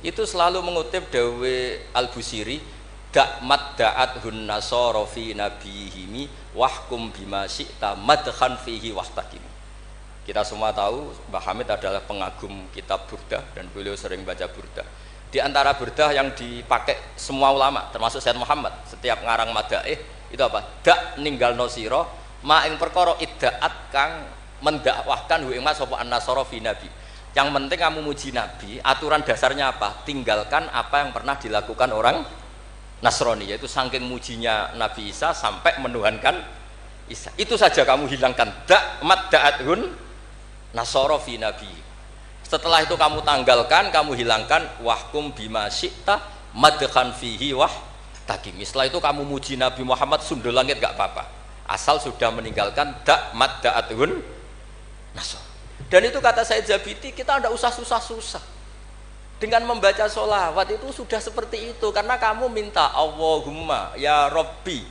Speaker 1: itu selalu mengutip dawe Al-Busiri, da'mat da'at hun nasara fi nabihimi wahkum bima syi'ta madkhan fihi wastaqim. Kita semua tahu Mbah Hamid adalah pengagum kitab Burdah dan beliau sering baca Burdah. Di antara Burdah yang dipakai semua ulama termasuk Sayyid Muhammad setiap ngarang madaih itu apa? Dak ninggal nosiro ma ing perkara iddaat kang mendakwahkan hu ing mas sapa an-nasara fi nabi. Yang penting kamu muji Nabi, aturan dasarnya apa? Tinggalkan apa yang pernah dilakukan orang Nasrani, yaitu saking mujinya Nabi Isa sampai menuhankan Isa. Itu saja kamu hilangkan. Da'mat da'athun nasara fi nabi. Setelah itu kamu tanggalkan, kamu hilangkan wahkum bima syi'ta madkhan fihi wah takim. Setelah itu kamu muji Nabi Muhammad sundul langit gak apa-apa, asal sudah meninggalkan da'mat da'athun nasara. Dan itu kata Sayyid Zabidi, kita tidak usah susah-susah dengan membaca sholawat, itu sudah seperti itu. Karena kamu minta Allahumma ya Rabbi,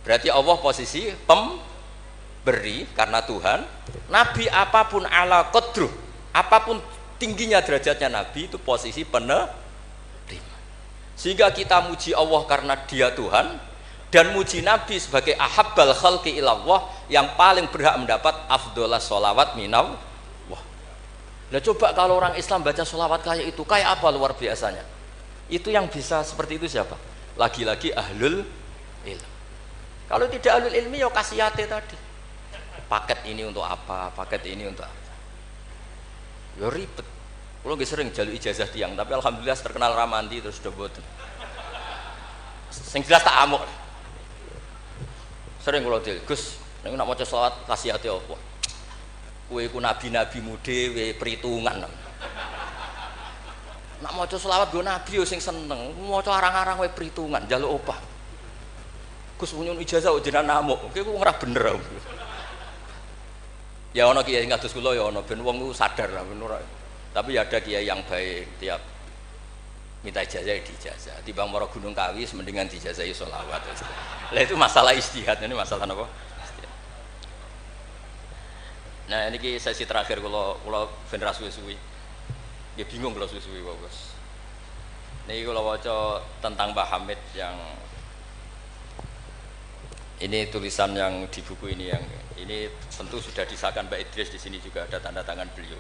Speaker 1: berarti Allah posisi pemberi karena Tuhan. Nabi apapun ala qadruh, apapun tingginya derajatnya Nabi itu posisi penerima. Sehingga kita muji Allah karena dia Tuhan, dan muji Nabi sebagai ahabbal khalqi ilallah, yang paling berhak mendapat afdholas sholawat minallah. Nah coba kalau orang Islam baca sholawat kayak itu, kayak apa luar biasanya. Itu yang bisa seperti itu siapa? Lagi-lagi ahlul ilm. Kalau tidak ahlul ilmi ya kasihate tadi, paket ini untuk apa, paket ini untuk apa, ya ribet. Kalau nggak sering jaluk ijazah tiang, tapi alhamdulillah terkenal ramanti terus udah boten. Sing jelas tak amuk. Sering kalau dia, Gus, nek nak maca sholawat kasihate apa? Kowe iku nabi-nabimu dhewe perhitungan. Nak maca selawat go nabi yo sing seneng, maca arang-arang wae perhitungan njaluk opah. Gus nyun ijazah jenengan namuk, ki ku ora bener. Ya ana kiai ngados kula ya ana ben wong ku sadar lah ben ora. Tapi ya ada kiai yang baik tiap minta ijazah dijazah. Timbang mara Gunung Kawi mendingan dijazahi selawat. Lah itu masalah istihad, ini masalah apa? Nah, ini sesi terakhir kalau ben ra suwi-suwi. Ya bingung kalau suwi-suwi Bos. Niki kalau waca tentang Mbah Hamid yang ini tulisan yang di buku ini yang ini tentu sudah disahkan Mbak Idris, di sini juga ada tanda tangan beliau.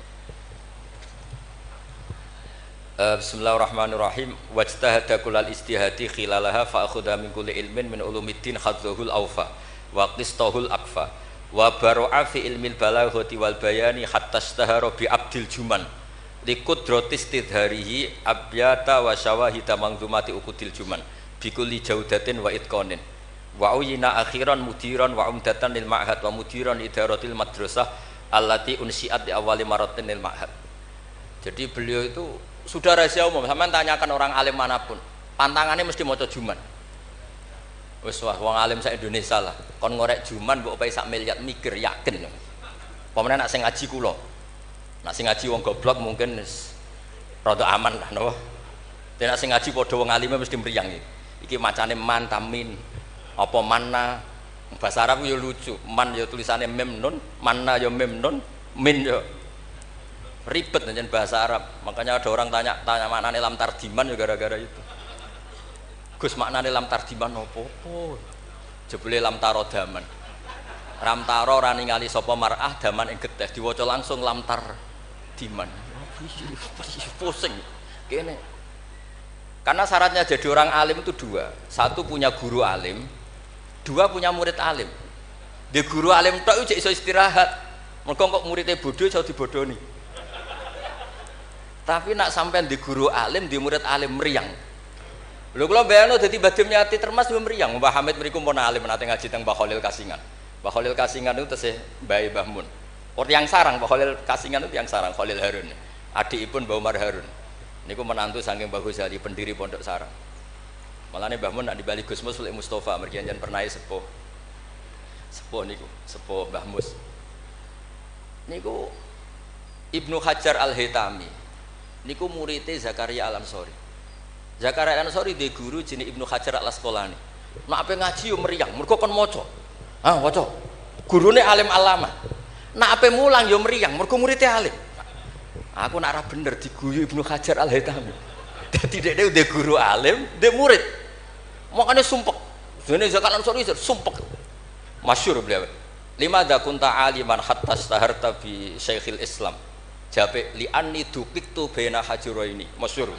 Speaker 1: Bismillahirrahmanirrahim. Wajtahada kullal istihadi khilalaha fa akhudha min kulli ilmin min ulumiddin khadzuhul awfa wa qistahul akfa wa baro'a fi ilmil balaghati wal bayani hatta istahara bi abdil juman liqudratis tidharihi abyata wa syawahida mangzumati ukudil juman bikulli jaudatin wa itqanin wa uyina akhiran mudiran wa umdatan lil ma'had wa mudiran idaratil madrasah allati unsiat di awali maratin lil ma'had. Jadi beliau itu sudah rahasia umum, sampean tanyakan orang alim manapun pantangannya mesti maca juman. Wis wah wong alim sak Indonesia lah kon ngorek juman mbok opahe sak miliar mikir yakin. Pemene nak sing ngaji kula. Nak sing ngaji wong goblok mungkin rada aman lah napa. Dene nak sing ngaji padha wong alime mesti mriyang iki. Iki macane man tamin apa manna bahasa Arab yo lucu. Man yo tulisannya mem nun, manna yo mem nun, min yo ribet dengan bahasa Arab. Makanya ada orang tanya maknane lam tardiman yo gara-gara itu. Gus maknane lam tardiman opo? Jebule lam tarodaman. Ram taro ora ningali sapa mar'ah daman ing getih diwaca langsung lam tardiman. Pusing. Kene. Karena syaratnya jadi orang alim itu dua. Satu punya guru alim, dua punya murid alim. Di guru alim tok iso istirahat. Mergo kok muridé bodho iso dibodoni. Tapi nak sampean di guru alim, di murid alim meriang. Lho kula bayangno dadi Badim Yati Termas yo meriang. Mbah Hamid mriku pun alim nate ngaji teng Mbah Khalil Kasingan. Mbah Khalil Kasingan itu tesih Mbah Mbah Mun. Orang yang sarang Mbah Khalil Kasingan itu yang sarang Khalil Harun. Adikipun Mbah Umar Harun. Niku menantu saking Mbah Ghazali pendiri Pondok Sarang. Malane Mbah Mun nak di Bali Gus Mus Mustofa mergi anjen pernah sepuh. Sepuh niku, sepuh Mbah Mus. Niku Ibnu Hajar Al-Haytami. Niku muridé Zakaria Al-Ansori. Zakaria Al-Ansori di guru jenenge Ibnu Hajar Al-Asqalani. Nek ape ngaji yo meriang, mergo kon maca. Ah, waca. Gurune alim alama. Nek ape mulang yo meriang, mergo muridé alim. Aku nak ora bener diguyu Ibnu Hajar Al-Haytami. Dadi dhekne udah guru alim, dhek murid. Makane sumpek. Dene Zakaria Al-Ansori sumpek. Masyhur beliau. Lima da kunta aliman hatta staharta bi Syekhil Islam. Jape li anni dukiktu baina hajuraini. Masyhur.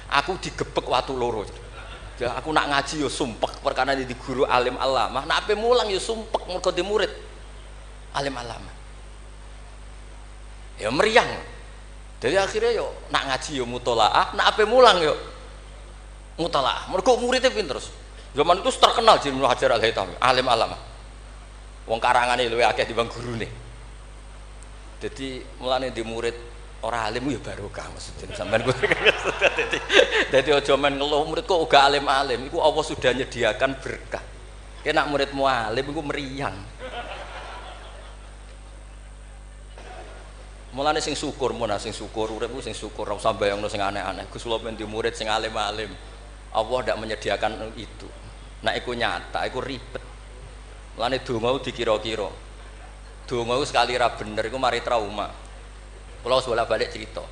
Speaker 1: Aku digebek watu loro. Ya aku nak ngaji yo sumpek perkara di guru alim alamah. Nak ape mulang yo sumpek mergo di murid alim alamah. Ya meriang. Jadi akhirnya yo nak ngaji yo mutolaah, nak ape mulang yo mutolaah. Mergo muridnya pinter terus. Zaman itu terkenal Ibnu Hajar Al-Haytami, alim alamah. Wong karangane luwih akeh dibanding gurune. Jadi mulane di murid orang alim ya barokah maksudnya sampean kuwi. Dadi aja men ngeluh murid kok uga alim-alim, iku Allah sudah nyediakan berkah. Kena muridmu alim iku meriang. Mulane sing syukur sing syukur uripku sing syukur ora usah bayangno sing aneh-aneh. Gus kula men di murid sing alim-alim. Allah ndak menyediakan itu. Nek iku nyata, iku ribet. Mulane donga dikira-kira. Donga sekali ra bener iku mari trauma. Kalau bolak-balik cerita,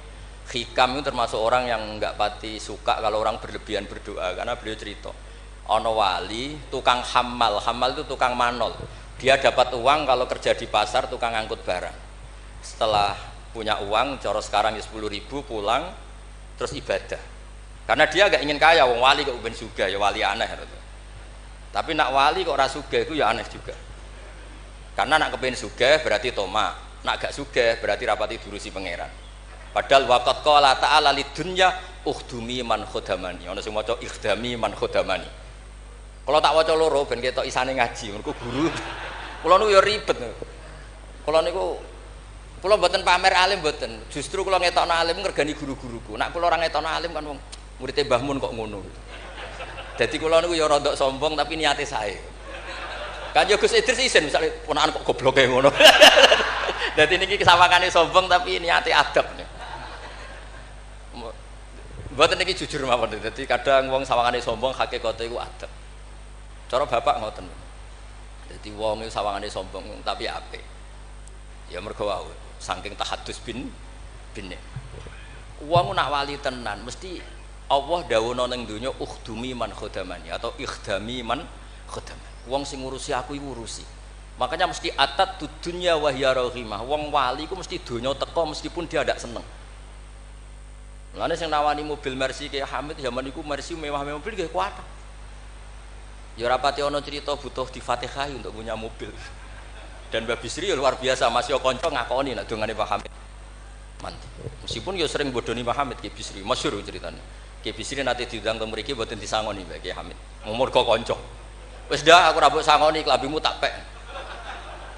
Speaker 1: Hikam itu termasuk orang yang enggak pati suka kalau orang berlebihan berdoa, karena beliau cerita, ono wali tukang hamal itu tukang manol, dia dapat uang kalau kerja di pasar tukang angkut barang. Setelah punya uang, coro sekarang 10.000 pulang, terus ibadah. Karena dia enggak ingin kaya, wong wali kok ben sugih, ya wali aneh. Tapi nak wali kok ora sugih itu ya aneh juga. Karena nak kepen sugih berarti toma. Nak gak sugih berarti rapati durusi pangeran. Padahal waqat qala ta'ala lidunya ukhdumi man khodamani. Ana sing maca ikhdami man khodamani. Kalau tak waca loro ben ketok isane ngaji, mergo guru. Kula niku ya ribet. Kula niku Kula mboten pamer alim mboten. Justru kula ngetokno alim ngergani guru-guruku. Nek kula ora ngetokno alim kan wong murid Mbah Mun kok ngono. Dadi kula niku ya rada sombong tapi niate sae. Kan yo Gus Idris isin misale ponakan kok gobloke ngono. Dadi niki kesawangane sombong tapi niate adab. Mboten niki jujur mawon. Dadi kadang wong sawangane sombong hakikate iku adab. Cara bapak ngoten. Dadi wong iku sawangane sombong tapi apik. Ya mergo wae saking tahadus bin. Wong nak wali tenan mesti Allah dawuhna ning donya ukhdumi man khadamani atau ikhdami man khadamani. Wong sing ngurusi aku iku urusi. Makanya mesti atat dunya wa hiya rahimah. Wong wali iku mesti donya teko meskipun dia ndak seneng. Mulane sing nawani mobil Mercy kayak Hamid zaman iku Mercy mewah-mewah mobil nggih kuat. Ya ora pati ana cerita butuh difatihai untuk punya mobil. Dan Mbak Bisri ya luar biasa, Mas yo kanca ngakoni nek dongane Pak Hamid. Mantap. Meskipun yo sering bodoni Pak Hamid Ki Bisri, masyhur ceritane. Ki Bisri nate diundang teng mriki mboten disangoni Mbak Ki Hamid. Umur kok kanca. Wis dah aku ora mbok sangoni klambimu tak pek.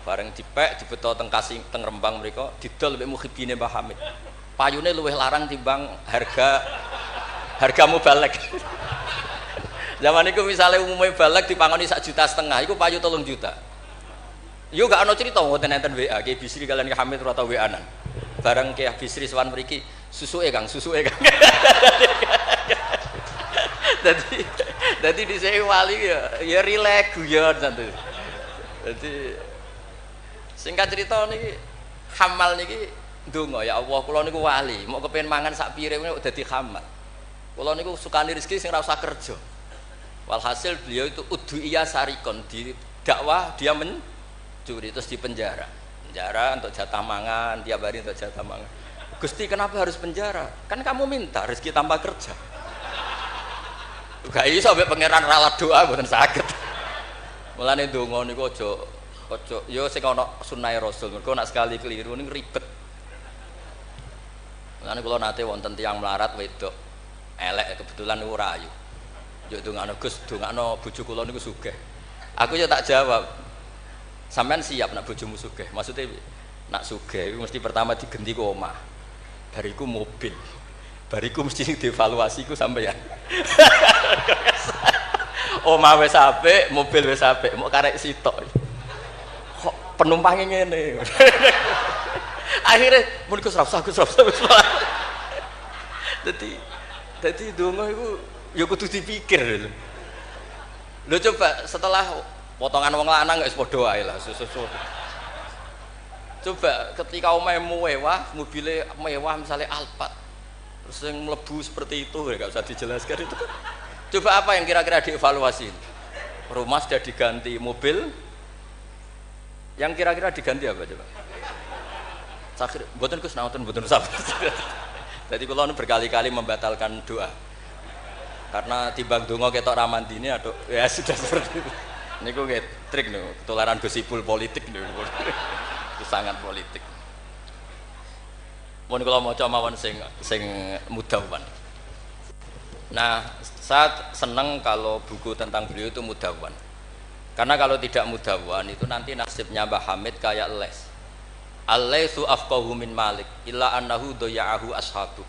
Speaker 1: Bareng dipek dibeto teng Kasing teng Rembang mriko didol mbek mukhibine Mbah Hamid. Payune luwih larang timbang harga mubalek. Zaman iku misale umume balek dipangoni 1,5 juta, iku payu 3 juta. Yo gak ana cerita ngoten enten WA Ki Bisri kalian Ki Hamid ora tau WA-an. Bareng Ki Bisri sowan mriki, susuke Kang. Dadi dhisik wali ya rileks guyon santai. Dadi singkat cerita niki hamal niki ndonga ya Allah kula niku wali, mau kepengin mangan sak pire kok dadi hamal. Kula niku sukani rezeki sing ora usah kerja. Walhasil beliau itu udhuiyah sarikon di dakwah dia mencuri terus di penjara untuk jatah mangan tiap hari untuk jatah mangan. Gusti kenapa harus penjara? Kan kamu minta rezeki tanpa kerja. Gak iso sampai pangeran ralat doa mboten saged. Mulane ndonga niku aja ya sing ana sunah Rasul. Mergo nek sekali keliru niku ribet. Mulane kula nate wonten tiyang melarat wedok elek kebetulan niku rayu. Yo ndongakno Gus, ndongakno bojo kula niku sugih. Aku ya tak jawab. Sampean siap nak bojomu sugih? Maksudnya nak sugih mesti pertama digenti ku omah. Bariku mobil. Bariku mesti dievaluasi ku sampeyan. Omah wis apik, mobil wis apik, mau karek sitok. Kok penumpangnya ngene. Akhirnya mun Gus Rafsah. Dadi donga iku ya kudu dipikir lho. Lho coba setelah potongan wong lanang wis padha wae lah susu. Coba ketika omahe mewah, mobilnya mewah misalnya Alphard. Terus yang mlebu seperti itu enggak usah dijelaskan itu kan. Coba apa yang kira-kira dievaluasi? Rumah sudah diganti, mobil yang kira-kira diganti apa coba? Sakit, mboten Gus nauten mboten sabar. Jadi kula berkali-kali membatalkan doa. Karena timbang donga ketok ramandine atau ya sudah seperti itu. Niku nggih trik niku, ketularan gosipul politik niku. Itu sangat politik. Mun kula maca mawon sing mudawwan. Nah, saya senang kalau buku tentang beliau itu mudawwan. Karena kalau tidak mudawwan itu nanti nasibnya Mbah Hamid kayak les. Al-laitsu afqahu min Malik illa annahu daya'ahu ashabu.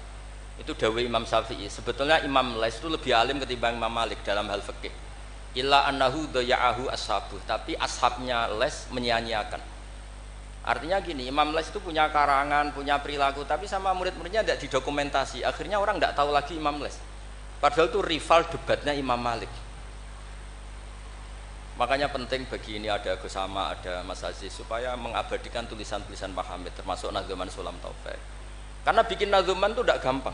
Speaker 1: Itu dawuh Imam Syafi'i. Sebetulnya Imam Les itu lebih alim ketimbang Imam Malik dalam hal fikih. Illa annahu daya'ahu ashabu, tapi ashabnya Les menyia-nyiakan. Artinya gini, Imam Les itu punya karangan, punya perilaku, tapi sama murid-muridnya tidak didokumentasi. Akhirnya orang tidak tahu lagi Imam Les. Padahal itu rival debatnya Imam Malik. Makanya penting bagi ini ada Gus Sama, ada Mas Aziz supaya mengabadikan tulisan-tulisan Pak Hamid termasuk Nadzuman Sulam Taufik. Karena bikin nadzuman itu tidak gampang.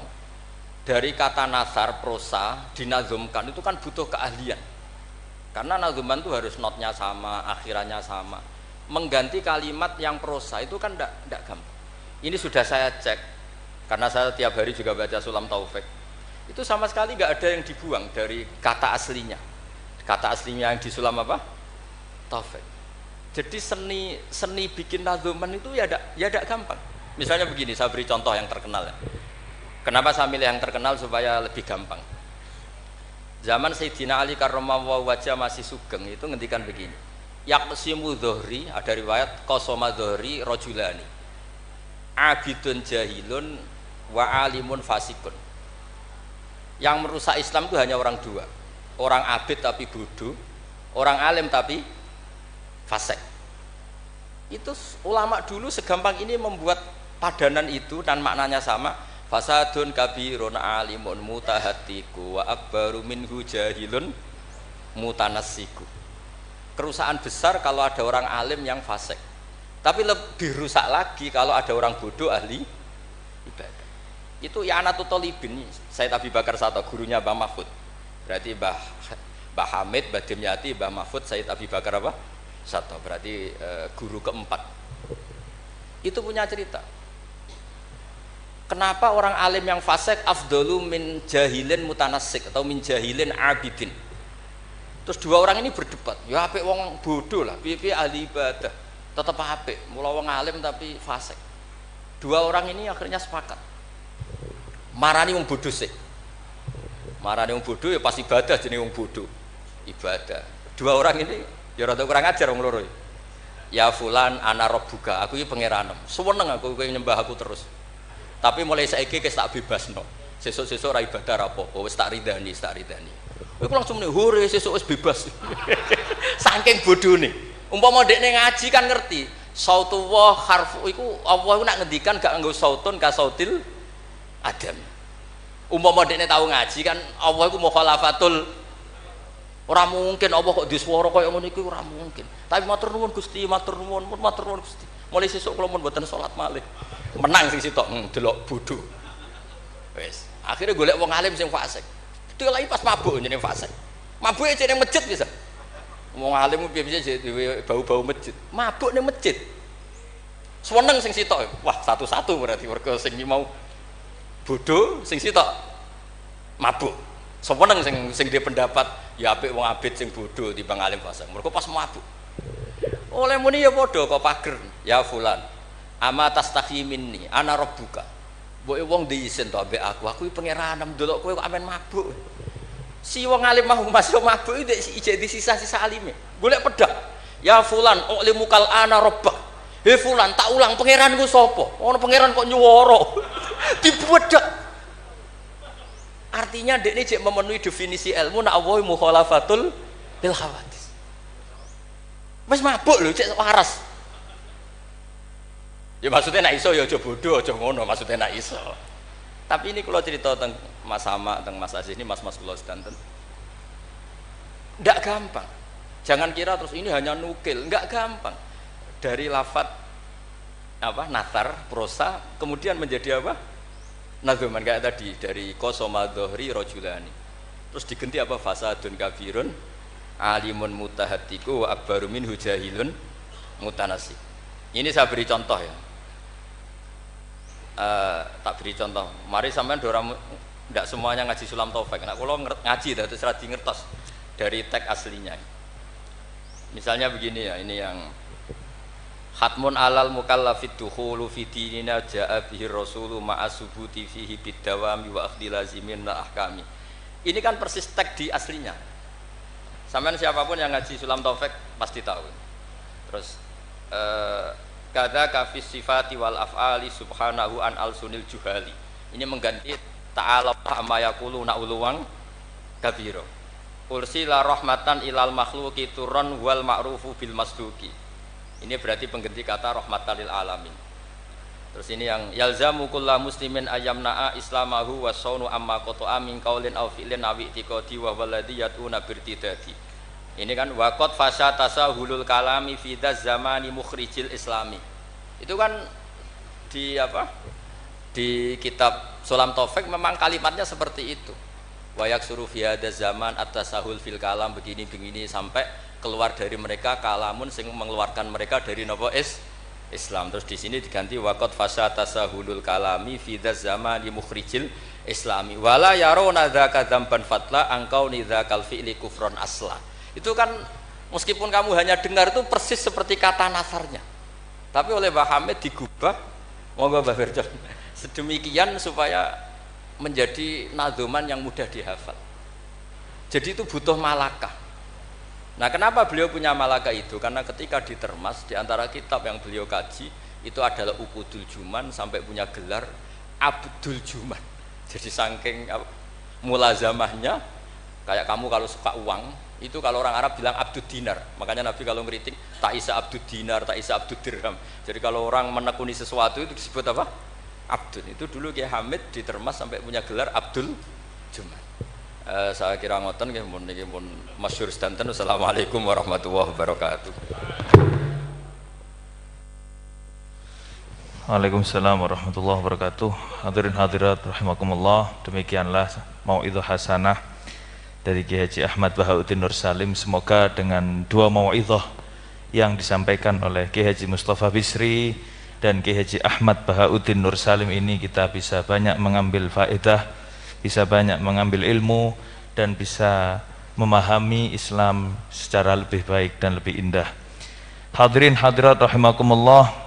Speaker 1: Dari kata nasar prosa dinazumkan itu kan butuh keahlian. Karena nadzuman itu harus notnya sama, akhirannya sama. Mengganti kalimat yang prosa itu kan tidak gampang. Ini sudah saya cek karena saya tiap hari juga baca Sulam Taufik. Itu sama sekali nggak ada yang dibuang dari kata aslinya. Kata aslinya yang di Sulam apa? Taufik. Jadi seni bikin nadzuman itu ya tidak gampang. Misalnya begini, saya beri contoh yang terkenal ya. Kenapa saya milih yang terkenal supaya lebih gampang. Zaman Sayyidina Ali karramallahu wajhah masih sugeng itu ngendikan begini. Yaqsimu dhuhri, ada riwayat qasama dhuhri rajulani. abidun jahilun wa alimun fasikun. Yang merusak Islam itu hanya orang dua, orang abid tapi bodoh, orang alim tapi fasik. Itu ulama dulu segampang ini membuat padanan itu dan maknanya sama. Fasadun kabirun alimun mutahatiku wa akbaru minhu jahilun mutanassiku. Kerusakan besar kalau ada orang alim yang fasik, tapi lebih rusak lagi kalau ada orang bodoh ahli ibadah. Itu I'anatul Thalibin, Said Abi Bakar Sato, gurunya Mbah Mahfud. Berarti Mbah Hamid, Mbah Dimyati, Mbah Mahfud, Said Abi Bakar apa? Sato. Berarti guru keempat. Itu punya cerita. Kenapa orang alim yang fasik afdalu min jahilin mutanassik atau min jahilin abidin? Terus dua orang ini berdebat. Ya apik wong bodoh lah, piye ahli ibadah. Tetap apik, mula wong alim tapi fasik. Dua orang ini akhirnya sepakat. Marani wong bodoh sih. Marani wong bodoh ya pas ibadah jenenge wong bodoh. Ibadah. Dua orang ini ya rada kurang ajar wong loro. Ya fulan ana rabbuka, aku iki pangeranmu. Seneng aku kowe nyembah aku terus. Tapi mulai saiki wis tak bebasno. Sesuk-sesuk ora ibadah ra apa-apa, wis tak ridani, tak ridani. Kowe langsung muni hore sesuk wis bebas. Saking bodhone. Umpama dekne ngaji kan ngerti. Sautullah harfu iku Allah iku nak ngendikan gak nganggo sautun ka sautil Adam. Umpama dekne tahu ngaji kan Allah iku mukhalafatul, ora mungkin Allah kok di swara kaya ngono iku ora mungkin. Tapi matur nuwun Gusti, matur nuwun Gusti. Mulai sesuk kula mun mboten salat malih. Menang sing sitok delok bodho. Wis, akhirnya golek wong alim sing fasik. Itu lagi pas mabuk jenenge fasik. Mabuke jeneng masjid bisa. Wong alim piye-piye dhewe bau-bau masjid. Mabuk ning masjid. Seneng sing sitok. Wah, satu-satu berarti mergo sing mau bodoh sing sitok mabuk. Seneng sing dia pendapat ya apik wong abid sing bodoh timbang alim fasik. Mergo pas mabuk. Oleh muni ya padha kok pager. Ya fulan. Ama tastahi minni ana rabbuka. Mbok wong diisin to ambek aku pangeranam ndelok kowe kok amen mabuk. Si wong alim mau masuk mabuk iki jadi sisa-sisa alime. Golek pedang. Ya fulan ulimu kal ana rabbak. He fulan tak ulang pangeranku sapa? Ono pangeran kok nyuwara. Dibedak. Artinya dekne jek memenuhi definisi ilmu nak Allah mukhalafatul lil hawadis. Wis mabuk lho cek waras. Ya maksudnya nak iso ya aja bodoh, aja ngono maksudnya nak iso. Tapi ini kalau cerita tentang Mas Hama, tentang Mas Aziz ini mas-mas kula sedanten. Ndak gampang. Jangan kira terus ini hanya nukil, enggak gampang. Dari lafat apa? Nathar, prosa, kemudian menjadi apa? Nadzuman kayak tadi dari qasama dhuhri rajulani. Terus diganti apa? Fasadun kafirun alimun mutahatiku wa akbaru minhu jahilun mutanasib. Ini saya beri contoh ya. Tak beri contoh. Mari sampean dorang tidak semuanya ngaji Sulam Taufik. Nah, kalau ngaji terus radi ngertos dari teks aslinya. Misalnya begini ya, ini yang Khatmun alal mukallafid dukhulu fi dinina ja'a bihi rasulu ma'a subuti fihi bidawami wa akhdhi lazimin la ahkami. Ini kan persis teks di aslinya. Sampean siapapun yang ngaji Sulam Taufik pasti tahu. Terus kada kafis sifati wal af'ali subhanahu an al-sunil juhali. Ini mengganti ta'ala amma yaqulu na'uluwang kabiro. Ursila rahmatan ilal makhluqi turran wal ma'rufu bil masduki. Ini berarti pengganti kata rahmatan lil alamin. Terus ini yang yalzamu kullu muslimin ayyamna'a islamahu wa saunu amma qata'a min qaulin aw fi'lin aw i'tiqadi wa walladhi yatuna birtidati. Ini kan waqad fasha tasahulul kalami fi zamani mukhrijil islami. Itu kan di apa? Di kitab Sulam Taufik memang kalimatnya seperti itu. Wa yaksuru fi hadzal zaman at-tasahul fil kalam begini-begini sampai keluar dari mereka kalamun sing mengeluarkan mereka dari napa Islam. Terus di sini diganti waqad fasha tasahulul kalami fi zamani mukhrijil islami. Wala yaruna dzaka dzamban fatla angkau nidzakal fi'li kufron asla. Itu kan meskipun kamu hanya dengar itu persis seperti kata nasarnya, tapi oleh Mbah Hamid digubah, monggo Mbah Firdan, sedemikian supaya menjadi nadzuman yang mudah dihafal. Jadi itu butuh malakah. Nah, kenapa beliau punya malakah itu? Karena ketika ditermas di antara kitab yang beliau kaji itu adalah Ukudul Juman sampai punya gelar Abdul Juman. Jadi saking mulazamahnya, kayak kamu kalau suka uang itu kalau orang Arab bilang Abdud Dinar, makanya Nabi kalau ngeritik tak isa Abdud Dinar, tak isa Abdud Dirham. Jadi kalau orang menekuni sesuatu itu disebut apa? Abdul. Itu dulu Kiai Hamid ditermas sampai punya gelar Abdul Juman. Saya kira ngoten nggih mun masyhur sedanten. Assalamualaikum warahmatullahi wabarakatuh.
Speaker 2: Waalaikumsalam warahmatullahi wabarakatuh. Hadirin hadirat rahimakumullah. Demikianlah mau'idhah hasanah dari Kiai Haji Ahmad Bahauddin Nur Salim. Semoga dengan dua mau'idhah yang disampaikan oleh Kiai Haji Mustafa Bisri dan Kiai Haji Ahmad Bahauddin Nur Salim ini kita bisa banyak mengambil faedah, bisa banyak mengambil ilmu, dan bisa memahami Islam secara lebih baik dan lebih indah. Hadirin hadirat rahimakumullah.